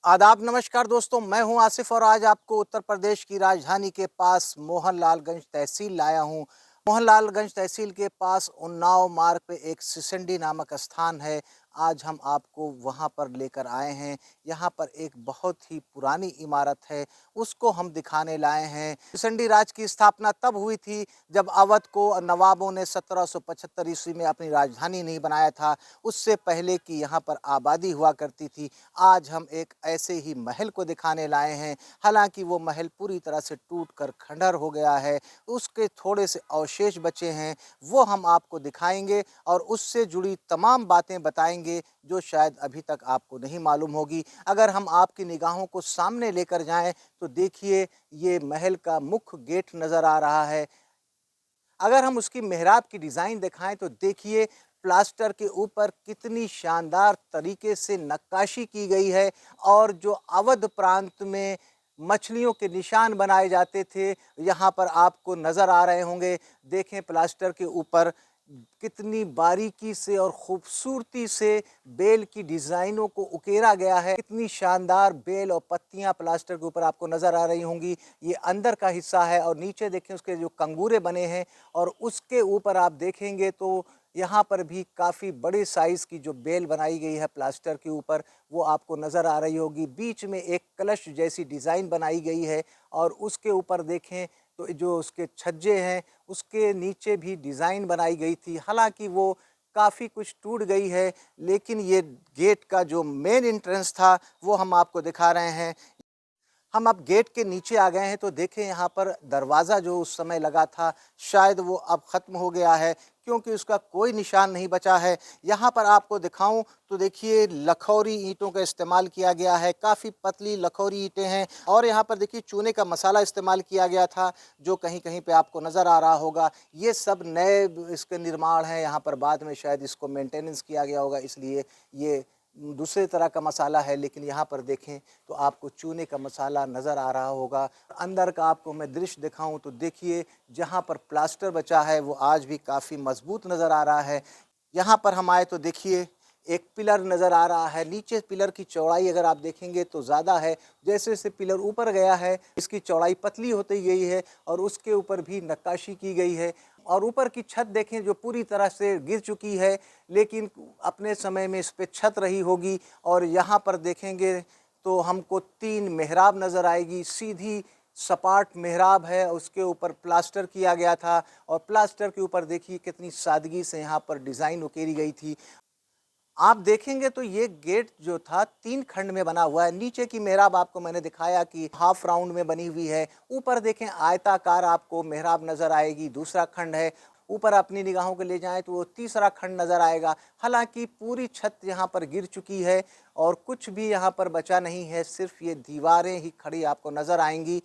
आदाब नमस्कार दोस्तों, मैं हूं आसिफ और आज आपको उत्तर प्रदेश की राजधानी के पास मोहनलालगंज तहसील लाया हूं। मोहनलालगंज तहसील के पास उन्नाव मार्ग पे एक सिसंडी नामक स्थान है। आज हम आपको वहां पर लेकर आए हैं। यहां पर एक बहुत ही पुरानी इमारत है, उसको हम दिखाने लाए हैं। सिसंडी राज की स्थापना तब हुई थी जब अवध को नवाबों ने 1775 ईस्वी में अपनी राजधानी नहीं बनाया था। उससे पहले की यहाँ पर आबादी हुआ करती थी। आज हम एक ऐसे ही महल को दिखाने लाए हैं। हालांकि वो महल पूरी तरह से टूट कर खंडहर हो गया है, उसके थोड़े से अवशेष बचे हैं, वो हम आपको दिखाएंगे और उससे जुड़ी तमाम बातें बताएंगे जो शायद अभी तक आपको नहीं मालूम होगी। अगर हम आपकी निगाहों को सामने लेकर जाएं तो देखिए, ये महल का मुख्य गेट नज़र आ रहा है। अगर हम उसकी मेहराब की डिज़ाइन दिखाएं तो देखिए, प्लास्टर के ऊपर कितनी शानदार तरीके से नक्काशी की गई है और जो अवध प्रांत में मछलियों के निशान बनाए जाते थे, यहाँ पर आपको नज़र आ रहे होंगे। देखें, प्लास्टर के ऊपर कितनी बारीकी से और खूबसूरती से बेल की डिज़ाइनों को उकेरा गया है। कितनी शानदार बेल और पत्तियां प्लास्टर के ऊपर आपको नज़र आ रही होंगी। ये अंदर का हिस्सा है और नीचे देखें उसके जो कंगूरे बने हैं और उसके ऊपर आप देखेंगे तो यहाँ पर भी काफ़ी बड़े साइज़ की जो बेल बनाई गई है प्लास्टर के ऊपर, वो आपको नज़र आ रही होगी। बीच में एक कलश जैसी डिज़ाइन बनाई गई है और उसके ऊपर देखें तो जो उसके छज्जे हैं, उसके नीचे भी डिज़ाइन बनाई गई थी। हालाँकि वो काफ़ी कुछ टूट गई है, लेकिन ये गेट का जो मेन एंट्रेंस था, वो हम आपको दिखा रहे हैं। हम अब गेट के नीचे आ गए हैं तो देखें, यहाँ पर दरवाज़ा जो उस समय लगा था, शायद वो अब ख़त्म हो गया है क्योंकि उसका कोई निशान नहीं बचा है। यहाँ पर आपको दिखाऊं तो देखिए, लखौरी ईंटों का इस्तेमाल किया गया है। काफ़ी पतली लखौरी ईंटें हैं और यहाँ पर देखिए चूने का मसाला इस्तेमाल किया गया था, जो कहीं कहीं पे आपको नज़र आ रहा होगा। ये सब नए इसके निर्माण हैं। यहाँ पर बाद में शायद इसको मेंटेनेंस किया गया होगा, इसलिए ये दूसरे तरह का मसाला है। लेकिन यहाँ पर देखें तो आपको चूने का मसाला नज़र आ रहा होगा। अंदर का आपको मैं दृश्य दिखाऊं तो देखिए, जहाँ पर प्लास्टर बचा है वो आज भी काफ़ी मजबूत नज़र आ रहा है। यहाँ पर हम आए तो देखिए, एक पिलर नज़र आ रहा है। नीचे पिलर की चौड़ाई अगर आप देखेंगे तो ज़्यादा है। जैसे जैसे पिलर ऊपर गया है, इसकी चौड़ाई पतली होती गई है और उसके ऊपर भी नक्काशी की गई है। और ऊपर की छत देखें जो पूरी तरह से गिर चुकी है, लेकिन अपने समय में इस पे छत रही होगी। और यहाँ पर देखेंगे तो हमको 3 मेहराब नज़र आएगी। सीधी सपाट मेहराब है, उसके ऊपर प्लास्टर किया गया था और प्लास्टर के ऊपर देखिए कितनी सादगी से यहाँ पर डिज़ाइन उकेरी गई थी। आप देखेंगे तो ये गेट जो था 3 खंड में बना हुआ है। नीचे की मेहराब आपको मैंने दिखाया कि हाफ राउंड में बनी हुई है। ऊपर देखें, आयताकार आपको मेहराब नज़र आएगी, दूसरा खंड है। ऊपर अपनी निगाहों को ले जाएँ तो वो तीसरा खंड नज़र आएगा। हालाँकि पूरी छत यहाँ पर गिर चुकी है और कुछ भी यहाँ पर बचा नहीं है, सिर्फ़ ये दीवारें ही खड़ी आपको नज़र आएँगी।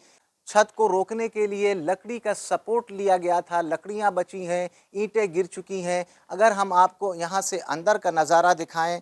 छत को रोकने के लिए लकड़ी का सपोर्ट लिया गया था, लकड़ियाँ बची हैं, ईंटें गिर चुकी हैं। अगर हम आपको यहाँ से अंदर का नज़ारा दिखाएँ,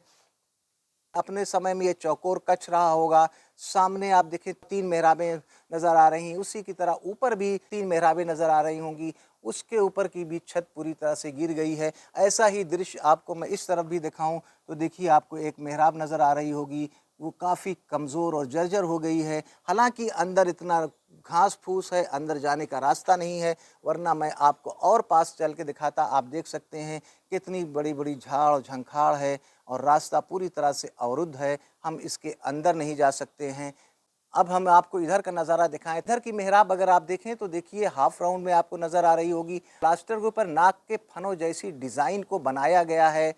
अपने समय में ये चौकोर कच रहा होगा। सामने आप देखिए 3 मेहराबें नज़र आ रही हैं, उसी की तरह ऊपर भी 3 मेहराबें नज़र आ रही होंगी। उसके ऊपर की भी छत पूरी तरह से गिर गई है। ऐसा ही दृश्य आपको मैं इस तरफ भी दिखाऊँ तो देखिए, आपको एक मेहराब नज़र आ रही होगी, वो काफ़ी कमज़ोर और जर्जर हो गई है। हालाँकि अंदर इतना घास-फूस है, अंदर जाने का रास्ता नहीं है, वरना मैं आपको और पास चल के दिखाता। आप देख सकते हैं कितनी बड़ी-बड़ी झाड़-झंखाड़ है और रास्ता पूरी तरह से अवरुद्ध है। हम इसके अंदर नहीं जा सकते हैं। अब हम आपको इधर का नज़ारा दिखाएँ। इधर की मेहराब अगर आप देखें तो देखिए, हाफ राउंड में आपको नज़र आ रही होगी। प्लास्टर के ऊपर नाग के फनों जैसी डिज़ाइन को बनाया गया है।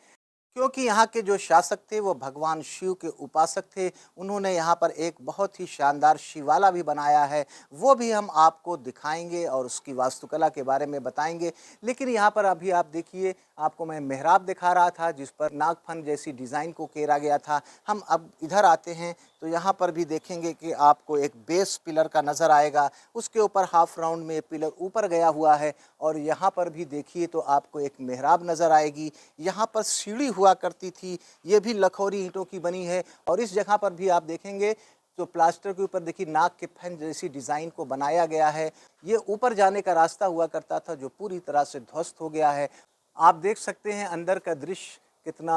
क्योंकि यहाँ के जो शासक थे वो भगवान शिव के उपासक थे, उन्होंने यहाँ पर एक बहुत ही शानदार शिवाला भी बनाया है, वो भी हम आपको दिखाएंगे और उसकी वास्तुकला के बारे में बताएंगे। लेकिन यहाँ पर अभी आप देखिए, आपको मैं मेहराब दिखा रहा था जिस पर नागफन जैसी डिज़ाइन को केरा गया था। हम अब इधर आते हैं तो यहाँ पर भी देखेंगे कि आपको एक बेस पिलर का नज़र आएगा, उसके ऊपर हाफ राउंड में पिलर ऊपर गया हुआ है। और यहाँ पर भी देखिए तो आपको एक मेहराब नज़र आएगी। यहाँ पर सीढ़ी हुआ करती थी, ये भी लखौरी ईंटों की बनी है। और इस जगह पर भी आप देखेंगे तो प्लास्टर के ऊपर देखिए नाग के फन जैसी डिज़ाइन को बनाया गया है। ये ऊपर जाने का रास्ता हुआ करता था जो पूरी तरह से ध्वस्त हो गया है। आप देख सकते हैं अंदर का दृश्य कितना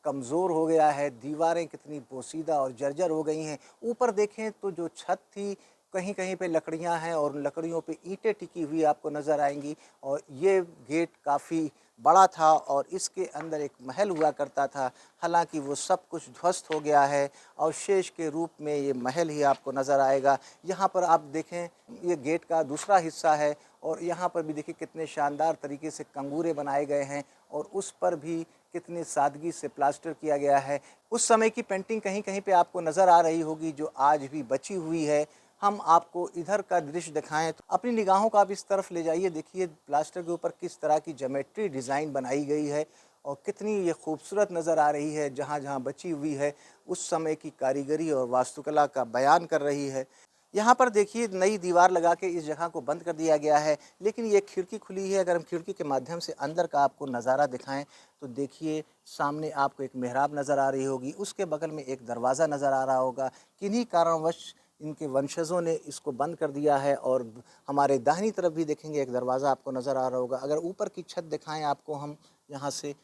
कमज़ोर हो गया है, दीवारें कितनी पोसीदा और जर्जर हो गई हैं। ऊपर देखें तो जो छत थी, कहीं-कहीं पे लकड़ियाँ हैं और लकड़ियों पे ईंटें टिकी हुई आपको नज़र आएँगी और ये गेट काफ़ी बड़ा था और इसके अंदर एक महल हुआ करता था। हालाँकि वो सब कुछ ध्वस्त हो गया है, अवशेष के रूप में ये महल ही आपको नज़र आएगा। यहाँ पर आप देखें, ये गेट का दूसरा हिस्सा है और यहाँ पर भी देखिए कितने शानदार तरीके से कंगूरे बनाए गए हैं और उस पर भी कितनी सादगी से प्लास्टर किया गया है। उस समय की पेंटिंग कहीं-कहीं पे आपको नज़र आ रही होगी जो आज भी बची हुई है। हम आपको इधर का दृश्य दिखाएँ तो अपनी निगाहों को आप इस तरफ ले जाइए, देखिए प्लास्टर के ऊपर किस तरह की ज्योमेट्री डिज़ाइन बनाई गई है और कितनी ये खूबसूरत नज़र आ रही है। जहाँ-जहाँ बची हुई है, उस समय की कारीगरी और वास्तुकला का बयान कर रही है। यहाँ पर देखिए नई दीवार लगा के इस जगह को बंद कर दिया गया है, लेकिन ये खिड़की खुली है। अगर हम खिड़की के माध्यम से अंदर का आपको नज़ारा दिखाएँ, तो देखिए सामने आपको एक मेहराब नज़र आ रही होगी, उसके बगल में एक दरवाज़ा नज़र आ रहा होगा। किन्हीं कारणवश इनके वंशजों ने इसको बंद कर दिया है और हमारे दाहिनी तरफ भी देखेंगे एक दरवाज़ा आपको नज़र आ रहा होगा। अगर ऊपर की छत दिखाएँ आपको हम यहाँ से,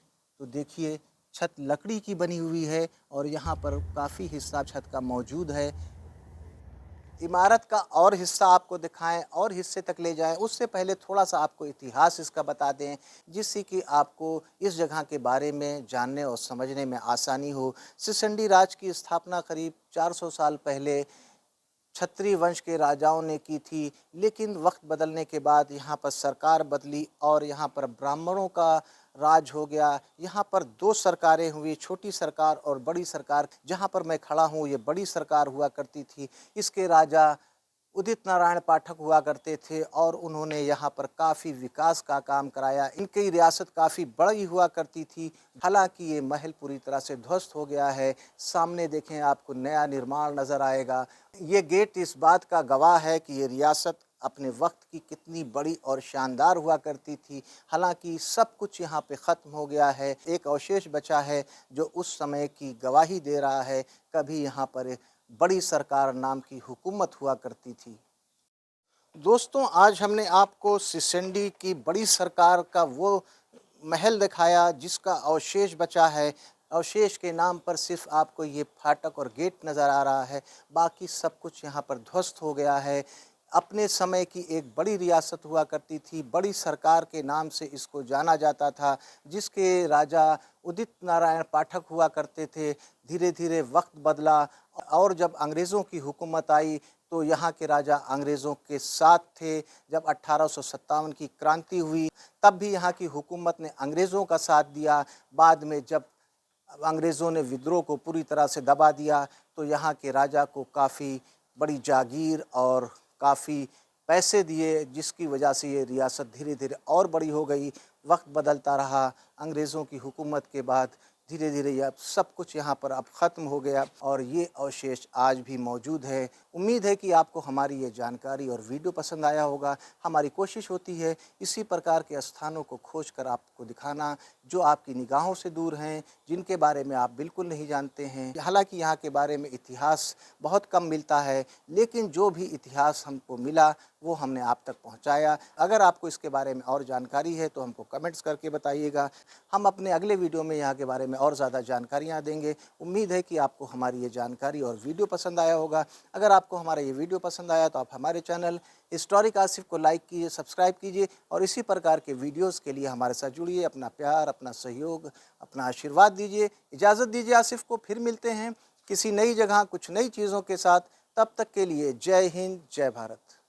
तो देखिए छत लकड़ी की बनी हुई है और यहाँ पर काफ़ी हिस्सा छत का मौजूद है। इमारत का और हिस्सा आपको दिखाएँ और हिस्से तक ले जाएँ, उससे पहले थोड़ा-सा आपको इतिहास इसका बता दें, जिससे कि आपको इस जगह के बारे में जानने और समझने में आसानी हो। सिसंडी राज की स्थापना करीब 400 साल पहले क्षत्रिय वंश के राजाओं ने की थी, लेकिन वक्त बदलने के बाद यहाँ पर सरकार बदली और यहाँ पर ब्राह्मणों का राज हो गया। यहाँ पर 2 सरकारें हुई, छोटी सरकार और बड़ी सरकार। जहाँ पर मैं खड़ा हूँ, ये बड़ी सरकार हुआ करती थी। इसके राजा उदित नारायण पाठक हुआ करते थे और उन्होंने यहाँ पर काफ़ी विकास का काम कराया। इनकी रियासत काफ़ी बड़ी हुआ करती थी। हालाँकि ये महल पूरी तरह से ध्वस्त हो गया है। सामने देखें आपको नया निर्माण नज़र आएगा। ये गेट इस बात का गवाह है कि ये रियासत अपने वक्त की कितनी बड़ी और शानदार हुआ करती थी। हालाँकि सब कुछ यहाँ पे ख़त्म हो गया है। एक अवशेष बचा है जो उस समय की गवाही दे रहा है। कभी यहाँ पर बड़ी सरकार नाम की हुकूमत हुआ करती थी। दोस्तों, आज हमने आपको सिसंडी की बड़ी सरकार का वो महल दिखाया जिसका अवशेष बचा है। अवशेष के नाम पर सिर्फ़ आपको ये फाटक और गेट नज़र आ रहा है, बाकी सब कुछ यहाँ पर ध्वस्त हो गया है। अपने समय की एक बड़ी रियासत हुआ करती थी, बड़ी सरकार के नाम से इसको जाना जाता था, जिसके राजा उदित नारायण पाठक हुआ करते थे। धीरे-धीरे वक्त बदला और जब अंग्रेज़ों की हुकूमत आई, तो यहाँ के राजा अंग्रेज़ों के साथ थे। जब 1857 की क्रांति हुई, तब भी यहाँ की हुकूमत ने अंग्रेज़ों का साथ दिया। बाद में जब अंग्रेज़ों ने विद्रोह को पूरी तरह से दबा दिया, तो यहाँ के राजा को काफ़ी बड़ी जागीर और काफ़ी पैसे दिए, जिसकी वजह से ये रियासत धीरे-धीरे और बड़ी हो गई। वक्त बदलता रहा, अंग्रेज़ों की हुकूमत के बाद धीरे-धीरे यह सब कुछ यहाँ पर अब ख़त्म हो गया और ये अवशेष आज भी मौजूद है। उम्मीद है कि आपको हमारी ये जानकारी और वीडियो पसंद आया होगा। हमारी कोशिश होती है इसी प्रकार के स्थानों को खोज कर आपको दिखाना, जो आपकी निगाहों से दूर हैं, जिनके बारे में आप बिल्कुल नहीं जानते हैं। हालाँकि यहाँ के बारे में इतिहास बहुत कम मिलता है, लेकिन जो भी इतिहास हमको मिला, वो हमने आप तक पहुँचाया। अगर आपको इसके बारे में और जानकारी है, तो हमको कमेंट्स करके बताइएगा। हम अपने अगले वीडियो में यहाँ के बारे में और ज़्यादा जानकारियाँ देंगे। उम्मीद है कि आपको हमारी ये जानकारी और वीडियो पसंद आया होगा। अगर आपको हमारा ये वीडियो पसंद आया, तो आप हमारे चैनल हिस्टोरिक आसिफ को लाइक कीजिए, सब्सक्राइब कीजिए और इसी प्रकार के वीडियोज़ के लिए हमारे साथ जुड़िए। अपना प्यार, अपना सहयोग, अपना आशीर्वाद दीजिए। इजाज़त दीजिए आसिफ को। फिर मिलते हैं किसी नई जगह, कुछ नई चीज़ों के साथ। तब तक के लिए जय हिंद, जय भारत।